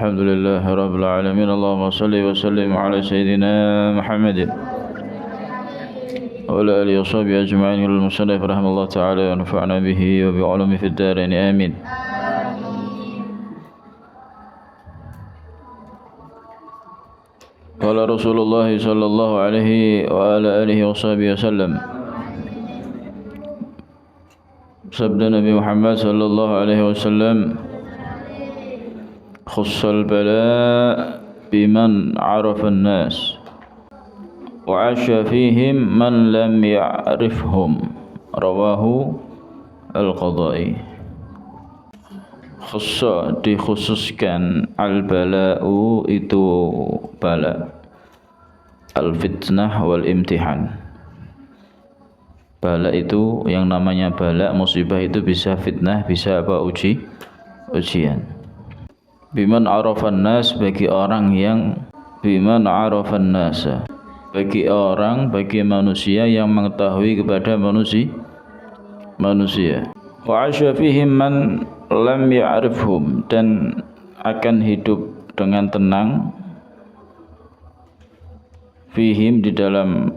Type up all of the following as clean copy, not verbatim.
الحمد لله رب العالمين اللهم صل وسلم على سيدنا محمد وعلى آله وصحبه أجمعين. المصنف رحمه الله تعالى ونفعنا به وبعلومه في الدارين آمين. قال رسول الله صلى الله عليه وعلى آله وصحبه وسلم sabda Nabi Muhammad sallallahu alaihi wasallam, khussal bala biman arafa an-nas wa 'asha fihim man lam ya'rifhum, rawahu al-Qadai. Khussa dikhususkan, al-bala'u itu bala, al-fitnah wal imtihan. Bala itu yang namanya bala, musibah itu bisa fitnah, bisa apa, ujian. Biman arafan nas, bagi orang yang biman arafan nasa, bagi manusia yang mengetahui kepada manusia. Wa 'asha fihim man lam ya'rifhum, dan akan hidup dengan tenang fihim, di dalam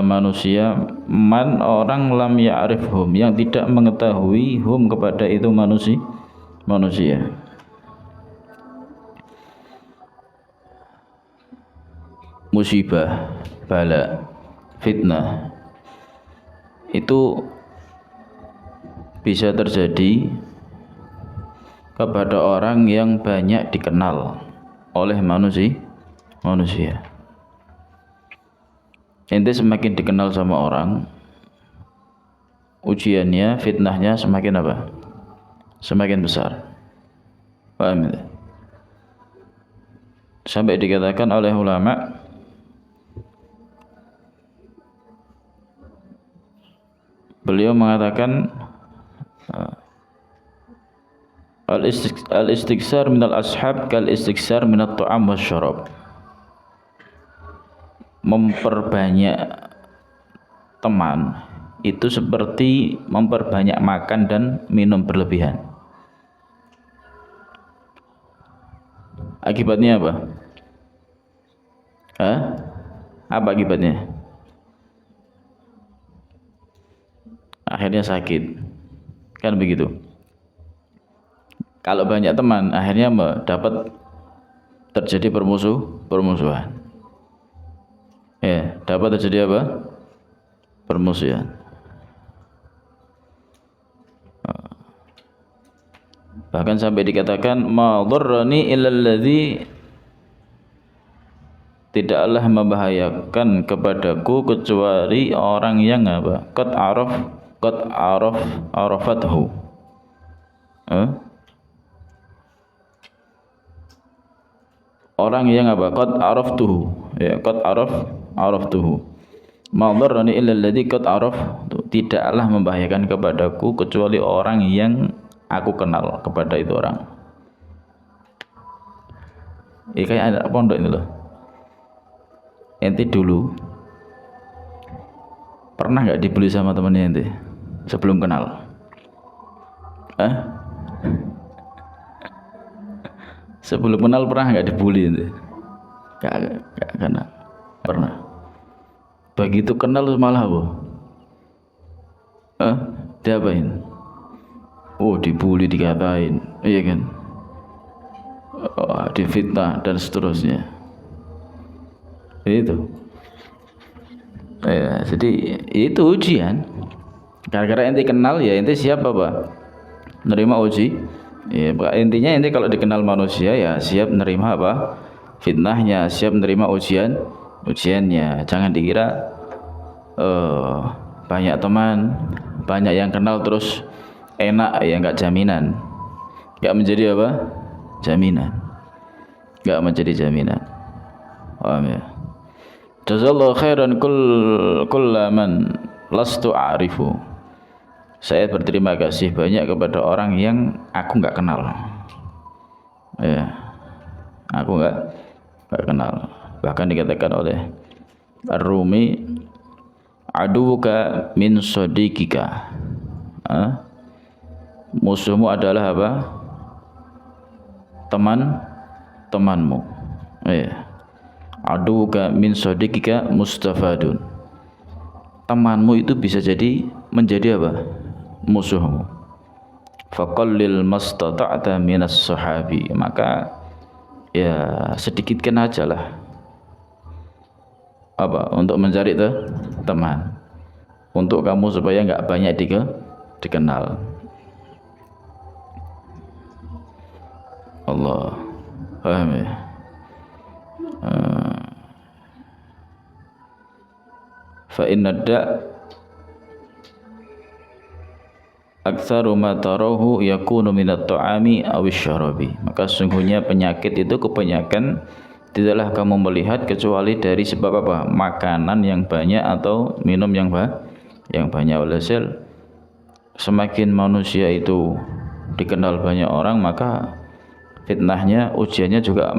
manusia, man orang lam ya'rifhum, yang tidak mengetahui hum kepada itu manusia. Musibah, bala, fitnah itu bisa terjadi kepada orang yang banyak dikenal oleh manusia. Ente semakin dikenal sama orang, ujiannya, fitnahnya semakin apa? Semakin besar. Paham ya? Sampai dikatakan oleh ulama, beliau mengatakan al-istighsar minal ashab kal istighsar minat ta'am wasyarab. Memperbanyak teman itu seperti memperbanyak makan dan minum berlebihan. Akibatnya apa? Apa akibatnya? Akhirnya sakit, kan begitu. Kalau banyak teman, akhirnya dapat terjadi permusuhan. Ya, dapat terjadi apa? Permusuhan. Bahkan sampai dikatakan, ma dharrani illa alladhi, tidaklah membahayakan kepadaku kecuali orang yang apa? Qad arafathu. Orang yang apa? Qad araftuhu. Ya, qad araftuhu. Ma dharrani illa alladhi qad araftu, tidaklah membahayakan kepadaku kecuali orang yang aku kenal kepada itu orang. Ini kayak anak pondok ini loh. Ente dulu pernah enggak dibully sama temannya ente sebelum kenal? Sebelum kenal pernah enggak dibully ente? Enggak kenal. Pernah. Begitu kenal malah apa? Diapain? Oh, dibully, dikatain, iya kan? Difitnah dan seterusnya. Itu. Ya, jadi itu ujian. Gara-gara ente kenal, ya ente siap apa? Nerima uji. Ya, intinya ente kalau dikenal manusia, ya siap nerima apa? Fitnahnya, siap menerima ujiannya. Jangan dikira banyak teman, banyak yang kenal terus enak, ya enggak jaminan. Enggak menjadi apa? Jaminan. Enggak menjadi jaminan. Paham ya? Jazallahu khairan kullaman lastu a'rifu. Saya berterima kasih banyak kepada orang yang aku enggak kenal. Ya. Aku enggak kenal. Bahkan dikatakan oleh Ar-Rumi, aduka min sadiqika. Musuhmu adalah apa? Temanmu. Aduka min sadiqika mustafadun. Temanmu itu bisa jadi menjadi apa? Musuhmu. Faqallil mastata'ta minas sahabi. Maka ya sedikitkan aja lah apa untuk mencari teman untuk kamu supaya enggak banyak dikenal. Allah, paham ya? Fa inna da' aktsaru ma tarahu yakunu minat ta'ami awis syarabi. Maka sungguhnya penyakit itu kebanyakan tidaklah kamu melihat kecuali dari sebab apa? Makanan yang banyak atau minum yang banyak. Walhasil semakin manusia itu dikenal banyak orang, maka fitnahnya, ujiannya juga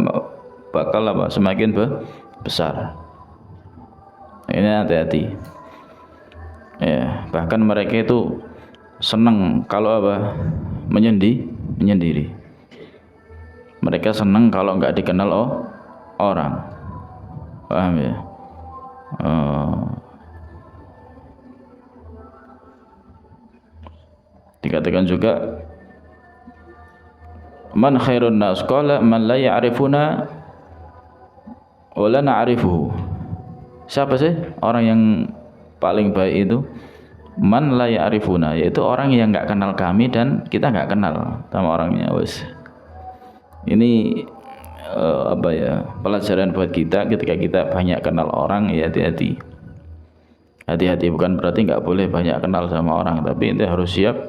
bakal apa? Semakin besar. Ini hati-hati. Ya, bahkan mereka itu senang kalau apa? Menyendiri. Mereka senang kalau enggak dikenal orang. Paham ya? Dikatakan juga man khairun nas qala man la ya'rifuna wa la na'rifuhu. Siapa sih orang yang paling baik itu? Man la ya'rifuna, yaitu orang yang enggak kenal kami dan kita enggak kenal sama orangnya. Wes. Ini apa ya? Pelajaran buat kita ketika kita banyak kenal orang, ya hati-hati. Hati-hati bukan berarti enggak boleh banyak kenal sama orang, tapi ente harus siap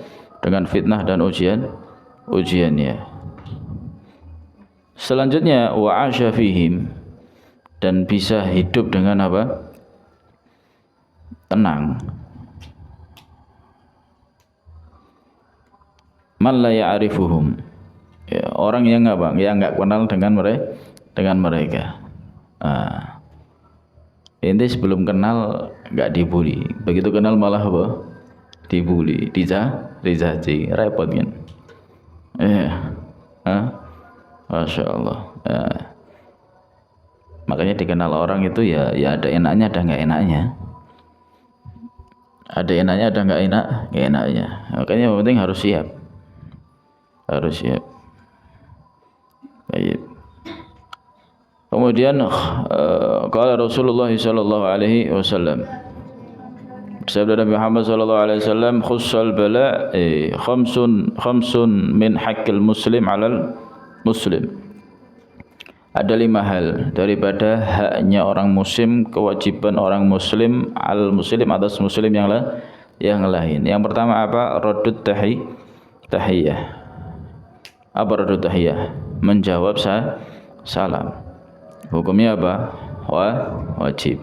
dengan fitnah dan ujiannya. Selanjutnya wa asya fihim, dan bisa hidup dengan apa? Tenang. Man la ya'rifuhum, ya, orang yang apa? Yang enggak kenal dengan mereka. Ente sebelum kenal enggak dibully, begitu kenal malah apa? Dibully, dicaci, repot kan? Masya Allah. Makanya dikenal orang itu ya ada enaknya, ada enggak enaknya. Ada enaknya, ada enggak enaknya. Makanya yang penting harus siap. Baik. Kemudian qala Rasulullah sallallahu alaihi wasallam, sabda Nabi Muhammad sallallahu alaihi wasallam, khussal bala khamsun min haqqil muslim 'alal muslim. Ada 5 hal daripada haknya orang muslim, kewajiban orang muslim al muslim atas muslim yang lain. Yang pertama apa? Raddut tahiyah. Apa raddut tahiyah? Menjawab salam. Hukumnya apa? Wajib.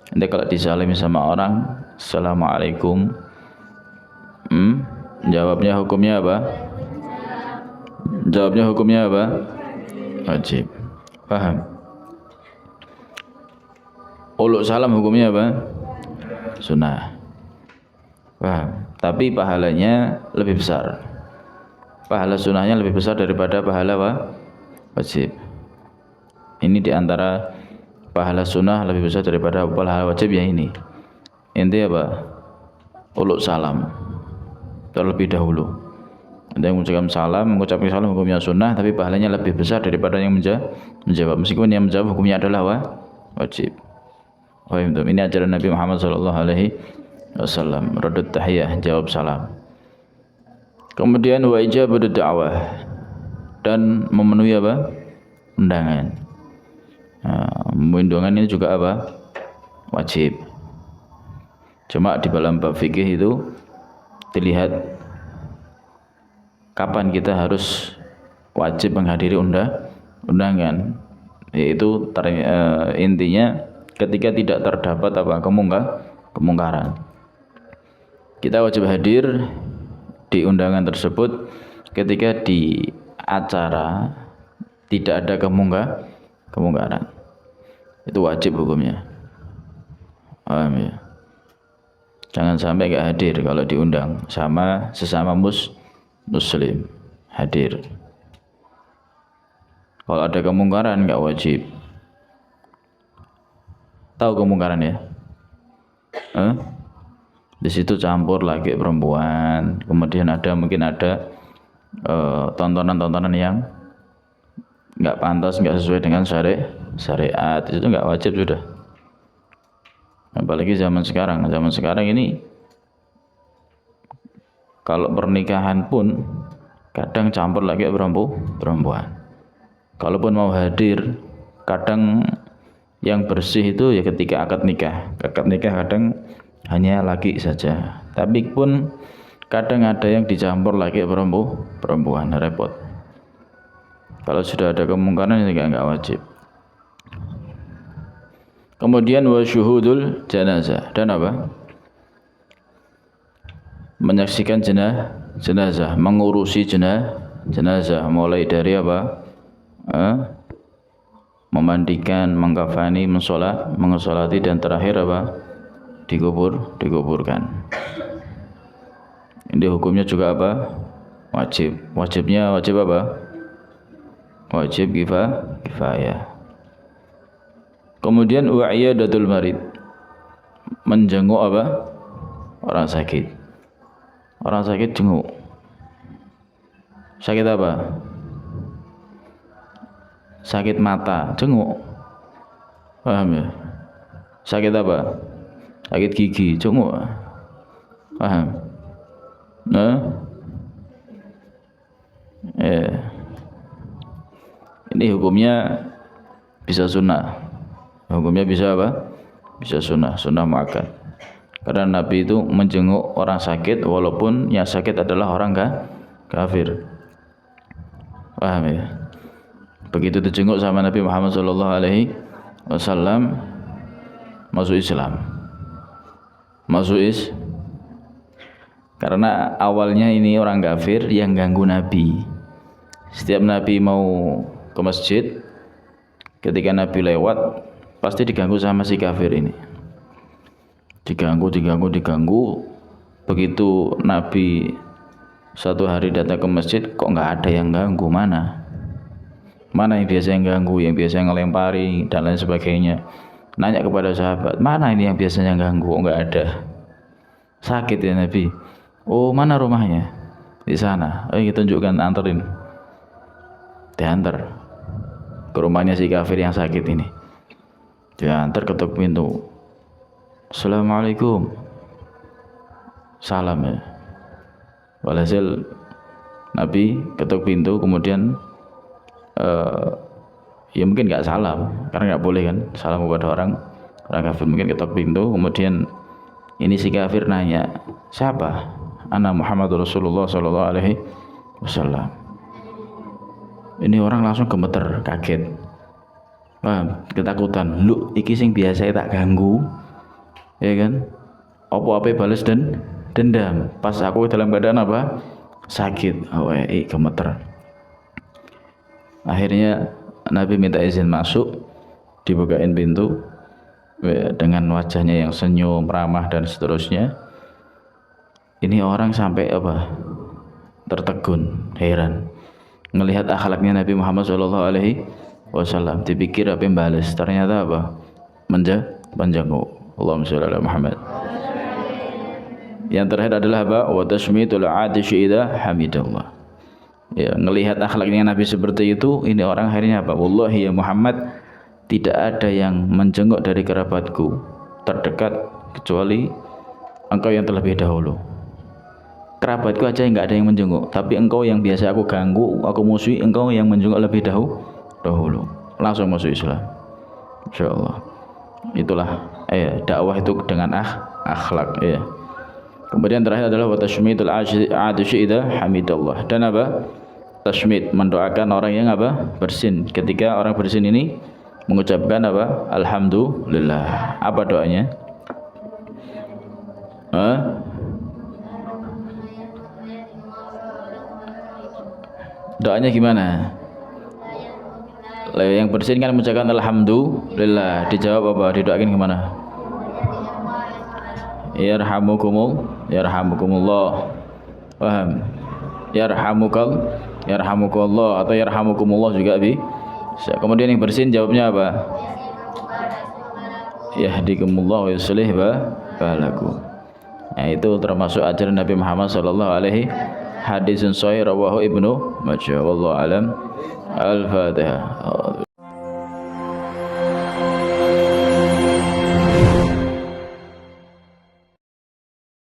Nanti kalau disalimi sama orang, assalamualaikum, jawabnya hukumnya apa? Jawabnya hukumnya apa? Wajib. Paham? Uluk salam hukumnya apa? Sunnah. Paham? Tapi pahalanya lebih besar. Pahala sunnahnya lebih besar daripada pahala wajib. Ini diantara pahala sunnah lebih besar daripada pahala wajib ya ini. Intinya apa? Uluk salam terlebih dahulu. Ada yang mengucapkan salam hukumnya sunnah, tapi pahalanya lebih besar daripada yang menjawab. Meskipun yang menjawab hukumnya adalah wajib. Ini ajaran Nabi Muhammad sallallahu alaihi wasallam. Raddut tahiyah, jawab salam. Kemudian wa ijabatu da'wah, dan memenuhi apa? Undangan. Undangan ini juga apa? Wajib. Cuma di dalam bab fikih itu dilihat kapan kita harus wajib menghadiri undangan, yaitu intinya ketika tidak terdapat apa? Kemungkaran. Kita wajib hadir di undangan tersebut ketika di acara tidak ada kemungkaran. Itu wajib hukumnya. Paham ya? Jangan sampai enggak hadir kalau diundang sama sesama muslim hadir. Kalau ada kemungkaran enggak wajib. Tahu kemungkaran ya? Di situ campur lagi perempuan, kemudian mungkin ada tontonan-tontonan yang enggak pantas, enggak sesuai dengan syariat, itu enggak wajib sudah. Apalagi zaman sekarang ini kalau pernikahan pun kadang campur lagi perempuan. Kalaupun mau hadir, kadang yang bersih itu ya ketika akad nikah kadang hanya laki saja, tapi pun kadang ada yang dicampur lagi perempuan, repot. Kalau sudah ada kemungkaran itu enggak wajib. Kemudian wa syuhudul janazah, dan apa? Menyaksikan jenazah, mengurusi jenazah, mulai dari apa? Memandikan, mengkafani, mensolati, dan terakhir apa? Dikuburkan. Ini hukumnya juga apa? Wajib. Wajibnya wajib apa? Wajib kifayah. Kemudian wa'iyadatul marid, menjenguk apa? Orang sakit. Orang sakit jenguk. Sakit apa? Sakit mata, jenguk. Paham ya? Sakit apa? Sakit gigi, jenguk. Paham? Ini hukumnya bisa sunnah. Hukumnya bisa apa? Bisa sunnah muakkad. Karena Nabi itu menjenguk orang sakit walaupun yang sakit adalah orang kafir. Paham ya? Begitu dijenguk sama Nabi Muhammad SAW, masuk Islam. Karena awalnya ini orang kafir yang ganggu Nabi. Setiap Nabi mau ke masjid, ketika Nabi lewat pasti diganggu sama si kafir ini. Diganggu. Begitu Nabi satu hari datang ke masjid, kok nggak ada yang ganggu, mana yang biasa yang ganggu, yang biasa ngelempari dan lain sebagainya. Nanya kepada sahabat, mana ini yang biasanya ganggu, kok nggak ada. Sakit ya Nabi. Oh, mana rumahnya? Di sana. Kita tunjukkan, anterin. Diantar ke rumahnya si kafir yang sakit ini. Diantar, ketuk pintu. Assalamualaikum. Salam ya. Walhasil Nabi ketuk pintu, kemudian ya mungkin nggak salam, karena nggak boleh kan salam kepada orang kafir. Mungkin ketuk pintu, kemudian ini si kafir nanya, siapa? Ana Muhammad Rasulullah Sallallahu Alaihi Wasallam. Ini orang langsung gemeter, kaget. Ketakutan, lu iki sing biasa tak ganggu, ya kan? Apa balas dendam pas aku dalam keadaan apa? Sakit. Gemeter. Akhirnya Nabi minta izin masuk, dibukain pintu dengan wajahnya yang senyum, ramah dan seterusnya. Ini orang sampai apa? Tertegun, heran ngelihat akhlaknya Nabi Muhammad SAW. Dipikir apa yang balas, ternyata apa? Menjenguk. Allahumma sholli ala Muhammad. Yang terakhir adalah apa? Wa tashmitul adishi idza hamidallah. Ya, ngelihat akhlaknya Nabi seperti itu, ini orang akhirnya apa? Wallahi ya Muhammad, tidak ada yang menjenguk dari kerabatku terdekat kecuali engkau yang terlebih dahulu. Kerabatku aja nggak ada yang menjenguk, tapi engkau yang biasa aku ganggu, aku musuhi, engkau yang menjenguk lebih dahulu. Langsung masuk Islam, insyaallah. Itulah dakwah itu dengan akhlak ya. Kemudian terakhir adalah wa tashmitul adishi idza hamidallah, dan apa? Tashmid, mendoakan orang yang apa? Bersin. Ketika orang bersin ini mengucapkan apa? Alhamdulillah. Apa doanya? Doanya gimana? Yang bersin kan mengucapkan alhamdulillah. Dijawab apa? Didoakan gimana? Yarhamukumullah. Paham? yarhamukallah atau yarhamukumullah juga bisa. Kemudian yang bersin jawabnya apa? Yahdikumullah wa yuslih balakum. Nah, itu termasuk ajaran Nabi Muhammad sallallahu alaihi hadisun sahih rawahu Ibnu Majah. Wallahu alam. Al-Fatihah.